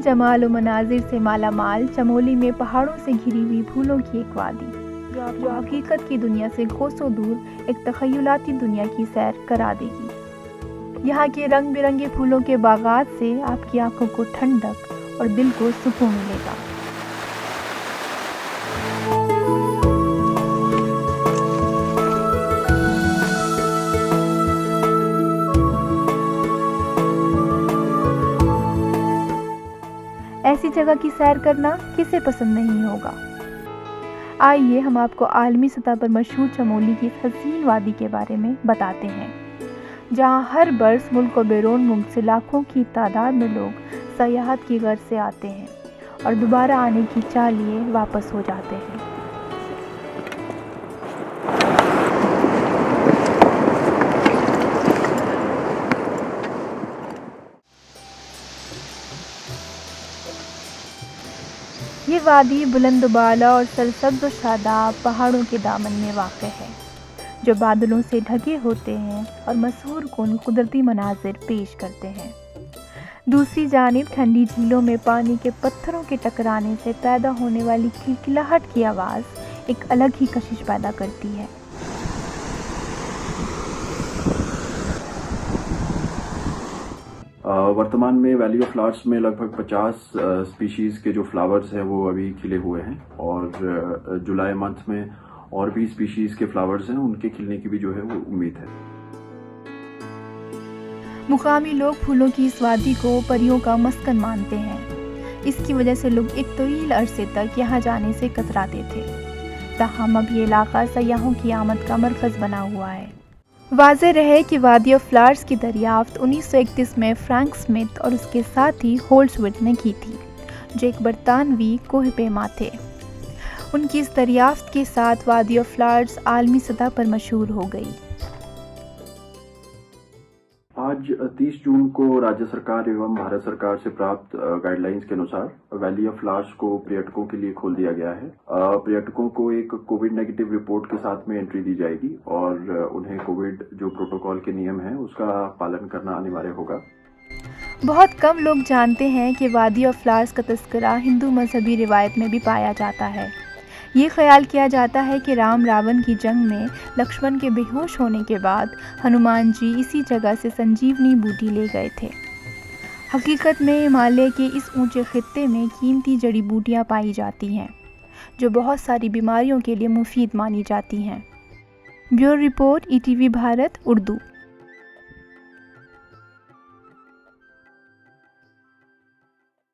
जमाल और मनाजिर से मालामाल चमोली में पहाड़ों से घिरी हुई फूलों की एक वादी, जो हकीकत की दुनिया से कोसों दूर एक तखयलाती दुनिया की सैर करा देगी। यहाँ के रंग बिरंगे फूलों के बागात से आपकी आंखों को ठंडक और दिल को सुकून मिलेगा। ऐसी जगह की सैर करना किसे पसंद नहीं होगा। आइए हम आपको आलमी सतह पर मशहूर चमोली की इस हसीन वादी के बारे में बताते हैं, जहां हर बरस मुल्क और बैरून मुल्क से लाखों की तादाद में लोग सयाहत की गर्ज से आते हैं और दोबारा आने की चाह लिए वापस हो जाते हैं। ये वादी बुलंद बाला और सरसब्ज़ व शादाब पहाड़ों के दामन में वाक़ है, जो बादलों से ढके होते हैं और मशहूर कौन कुदरती मनाजिर पेश करते हैं। दूसरी जानिब ठंडी झीलों में पानी के पत्थरों के टकराने से पैदा होने वाली खिलखिलाहट की आवाज़ एक अलग ही कशिश पैदा करती है। वर्तमान में वैली ऑफ फ्लावर्स में लगभग 50 स्पीशीज के जो फ्लावर्स हैं वो अभी खिले हुए हैं और जुलाई मंथ में और भी स्पीशीज के फ्लावर्स हैं, उनके खिलने की भी जो है वो उम्मीद है। मुकामी लोग फूलों की इस वादी को परियों का मस्कन मानते हैं। इसकी वजह से लोग एक तवील अरसे तक यहाँ जाने से कतराते थे। ताहम अब ये इलाका सयाहों की आमद का मरकज़ बना हुआ है। वाज़ेह रहे कि वादी ऑफ फ्लावर्स की दरियाफ्त 1931 में फ्रैंक स्मिथ और उसके साथी होल्ड्सवर्थ ने की थी, जो एक बरतानवी कोहपेमा थे। उनकी इस दरियाफ्त के साथ वादी ऑफ फ्लावर्स आलमी सतह पर मशहूर हो गई। आज 30 जून को राज्य सरकार एवं भारत सरकार से प्राप्त गाइडलाइंस के अनुसार वैली ऑफ फ्लावर्स को पर्यटकों के लिए खोल दिया गया है। पर्यटकों को एक कोविड नेगेटिव रिपोर्ट के साथ में एंट्री दी जाएगी और उन्हें कोविड जो प्रोटोकॉल के नियम हैं उसका पालन करना अनिवार्य होगा। बहुत कम लोग जानते हैं कि वादी ऑफ फ्लावर्स का तस्करा हिंदू मजहबी रिवायत में भी पाया जाता है। ये ख्याल किया जाता है कि राम रावण की जंग में लक्ष्मण के बेहोश होने के बाद हनुमान जी इसी जगह से संजीवनी बूटी ले गए थे। हकीकत में हिमालय के इस ऊंचे खित्ते में कीमती जड़ी बूटियां पाई जाती हैं, जो बहुत सारी बीमारियों के लिए मुफीद मानी जाती हैं। Bureau report, ETV Bharat, Urdu.